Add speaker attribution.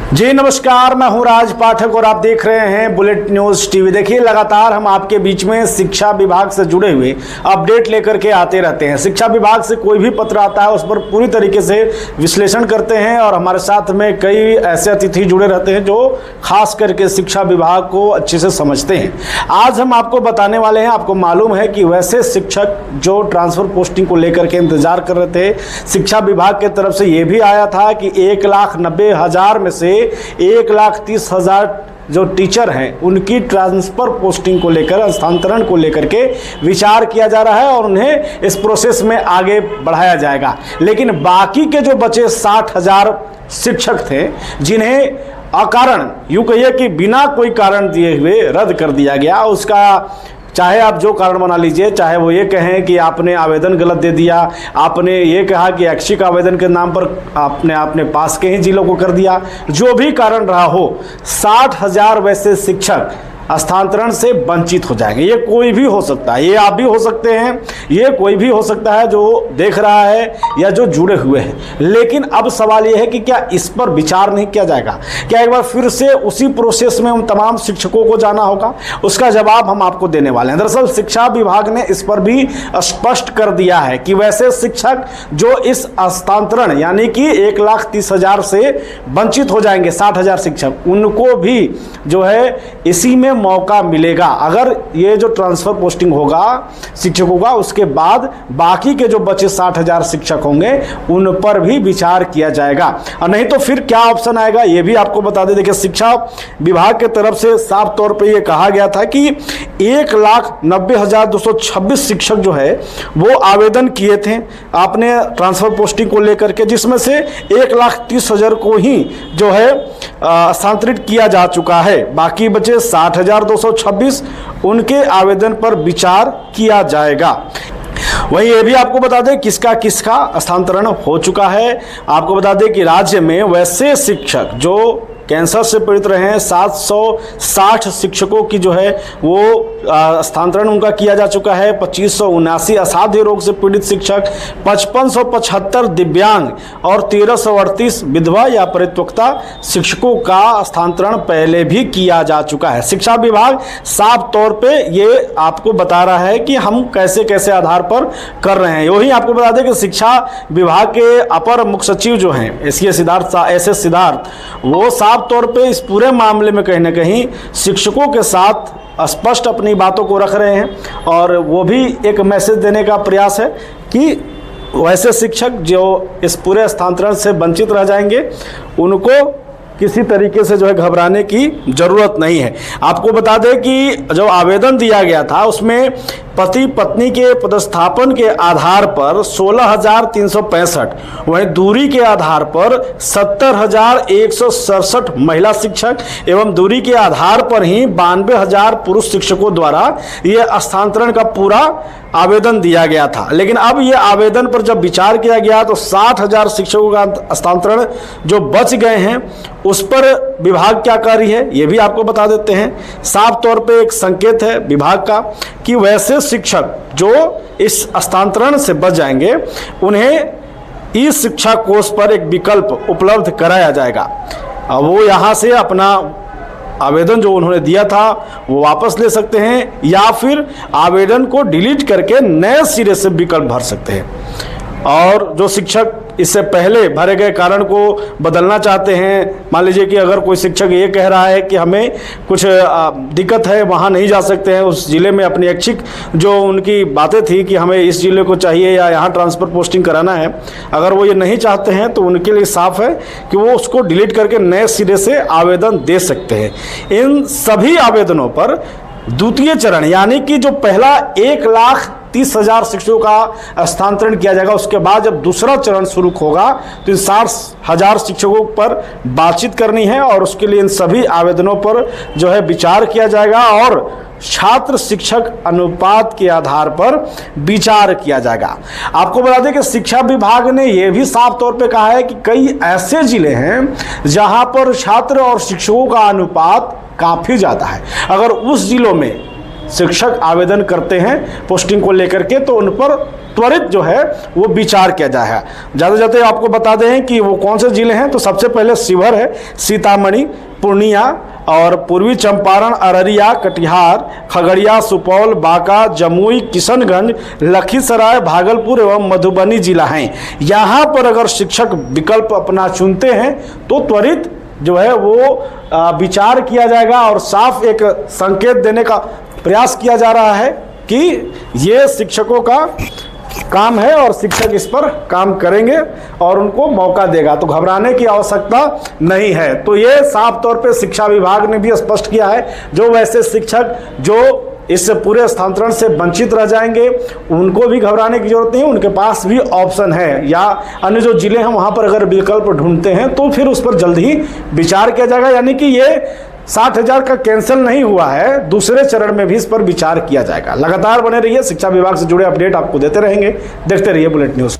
Speaker 1: जी नमस्कार, मैं हूं राज पाठक और आप देख रहे हैं बुलेट न्यूज टीवी। देखिए, लगातार हम आपके बीच में शिक्षा विभाग से जुड़े हुए अपडेट लेकर के आते रहते हैं। शिक्षा विभाग से कोई भी पत्र आता है उस पर पूरी तरीके से विश्लेषण करते हैं और हमारे साथ में कई ऐसे अतिथि जुड़े रहते हैं जो खास करके शिक्षा विभाग को अच्छे से समझते हैं। आज हम आपको बताने वाले हैं, आपको मालूम है कि वैसे शिक्षक जो ट्रांसफर पोस्टिंग को लेकर के इंतजार कर रहे थे, शिक्षा विभाग की तरफ से ये भी आया था कि 1,90,000 में से 1,30,000 जो टीचर हैं उनकी ट्रांसफ़र पोस्टिंग को लेकर, हस्तांतरण को लेकर के विचार किया जा रहा है और उन्हें इस प्रोसेस में आगे बढ़ाया जाएगा। लेकिन बाकी के जो बचे 60,000 शिक्षक थे जिन्हें अकारण, यूँ कहिए कि बिना कोई कारण दिए हुए रद्द कर दिया गया, उसका चाहे आप जो कारण बना लीजिए, चाहे वो ये कहें कि आपने आवेदन गलत दे दिया, आपने ये कहा कि ऐच्छिक आवेदन के नाम पर आपने पास के ही जिलों को कर दिया, जो भी कारण रहा हो, 60,000 वैसे शिक्षक हस्तांतरण से वंचित हो जाएंगे। ये कोई भी हो सकता है, ये आप भी हो सकते हैं, ये कोई भी हो सकता है जो देख रहा है या जो जुड़े हुए हैं। लेकिन अब सवाल ये है कि क्या इस पर विचार नहीं किया जाएगा? क्या एक बार फिर से उसी प्रोसेस में उन तमाम शिक्षकों को जाना होगा? उसका जवाब हम आपको देने वाले हैं। दरअसल शिक्षा विभाग ने इस पर भी स्पष्ट कर दिया है कि वैसे शिक्षक जो इस हस्तांतरण यानी कि 1,30,000 से वंचित हो जाएंगे, 60,000 शिक्षक, उनको भी जो है इसी में मौका मिलेगा। अगर ये जो ट्रांसफर पोस्टिंग होगा शिक्षकों का, उसके बाद बाकी के जो बचे 60,000 शिक्षक होंगे उन पर भी विचार किया जाएगा। और नहीं तो फिर क्या ऑप्शन आएगा ये भी आपको बता दें। देखिए, शिक्षा विभाग के तरफ से साफ तौर पे ये कहा गया था कि 1,90,226 शिक्षक जो है वो आवेदन किए थे आपने ट्रांसफर पोस्टिंग को लेकर के, जिसमें से 1,30,000 को ही जो है स्थानांतरित किया जा चुका है। बाकी बचे 60,226 उनके आवेदन पर विचार किया जाएगा। वहीं ये भी आपको बता दें किसका हस्तांतरण हो चुका है। आपको बता दें कि राज्य में वैसे शिक्षक जो कैंसर से पीड़ित रहे हैं, 760 शिक्षकों की जो है वो हस्तांतरण उनका किया जा चुका है। 2,579 असाध्य रोग से पीड़ित शिक्षक, 5,575 दिव्यांग और 1,338 विधवा या परित्यक्ता शिक्षकों का हस्तांतरण पहले भी किया जा चुका है। शिक्षा विभाग साफ तौर पे ये आपको बता रहा है कि हम कैसे कैसे आधार पर कर रहे हैं। वही आपको बता दें कि शिक्षा विभाग के अपर मुख्य सचिव जो हैं एस सिद्धार्थ, वो साफ तौर पे इस पूरे मामले में कहीं ना कहीं शिक्षकों के साथ स्पष्ट अपनी बातों को रख रहे हैं और वो भी एक मैसेज देने का प्रयास है कि वैसे शिक्षक जो इस पूरे हस्तांतरण से वंचित रह जाएंगे उनको किसी तरीके से जो है घबराने की जरूरत नहीं है। आपको बता दें कि जो आवेदन दिया गया था उसमें पति पत्नी के पदस्थापन के आधार पर 16,365, वहीं दूरी के आधार पर 70,167 महिला शिक्षक एवं दूरी के आधार पर ही 92,000 पुरुष शिक्षकों द्वारा ये हस्तांतरण का पूरा आवेदन दिया गया था। लेकिन अब ये आवेदन पर जब विचार किया गया तो 60,000 शिक्षकों का हस्तांतरण जो बच गए हैं उस पर विभाग क्या कर रही है ये भी आपको बता देते हैं। साफ तौर पे एक संकेत है विभाग का कि वैसे शिक्षक जो इस हस्तांतरण से बच जाएंगे उन्हें ई शिक्षा कोष पर एक विकल्प उपलब्ध कराया जाएगा। वो यहाँ से अपना आवेदन जो उन्होंने दिया था वो वापस ले सकते हैं या फिर आवेदन को डिलीट करके नए सिरे से विकल्प भर सकते हैं। और जो शिक्षक इससे पहले भरे गए कारण को बदलना चाहते हैं, मान लीजिए कि अगर कोई शिक्षक ये कह रहा है कि हमें कुछ दिक्कत है, वहाँ नहीं जा सकते हैं, उस ज़िले में अपनी ऐच्छिक जो उनकी बातें थी कि हमें इस ज़िले को चाहिए या यहाँ ट्रांसफ़र पोस्टिंग कराना है, अगर वो ये नहीं चाहते हैं तो उनके लिए साफ है कि वो उसको डिलीट करके नए सिरे से आवेदन दे सकते हैं। इन सभी आवेदनों पर द्वितीय चरण यानी कि जो पहला 1,30,000 शिक्षकों का हस्तांतरण किया जाएगा, उसके बाद जब दूसरा चरण शुरू होगा तो इन 60,000 शिक्षकों पर बातचीत करनी है और उसके लिए इन सभी आवेदनों पर जो है विचार किया जाएगा और छात्र शिक्षक अनुपात के आधार पर विचार किया जाएगा। आपको बता दें कि शिक्षा विभाग ने यह भी साफ तौर पे कहा है कि कई ऐसे जिले हैं जहां पर छात्र और शिक्षकों का अनुपात काफ़ी ज़्यादा है। अगर उस जिलों में शिक्षक आवेदन करते हैं पोस्टिंग को लेकर के तो उन पर त्वरित जो है वो विचार किया जाए। ज़्यादा जाते आपको बता दें कि वो कौन से जिले हैं। तो सबसे पहले शिवहर है, सीतामढ़ी, पूर्णिया और पूर्वी चंपारण, अररिया, कटिहार, खगड़िया, सुपौल, बांका, जमुई, किशनगंज, लखीसराय, भागलपुर एवं मधुबनी जिला हैं। यहाँ पर अगर शिक्षक विकल्प अपना चुनते हैं तो त्वरित जो है वो विचार किया जाएगा और साफ एक संकेत देने का प्रयास किया जा रहा है कि ये शिक्षकों का काम है और शिक्षक इस पर काम करेंगे और उनको मौका देगा, तो घबराने की आवश्यकता नहीं है। तो ये साफ तौर पे शिक्षा विभाग ने भी स्पष्ट किया है, जो वैसे शिक्षक जो इस पूरे स्थानांतरण से वंचित रह जाएंगे उनको भी घबराने की जरूरत नहीं है, उनके पास भी ऑप्शन है, या अन्य जो जिले हैं वहाँ पर अगर विकल्प ढूंढते हैं तो फिर उस पर जल्द ही विचार किया जाएगा। यानी कि ये 60,000 का कैंसिल नहीं हुआ है, दूसरे चरण में भी इस पर विचार किया जाएगा। लगातार बने रहिए, शिक्षा विभाग से जुड़े अपडेट आपको देते रहेंगे। देखते रहिए बुलेटिन न्यूज़।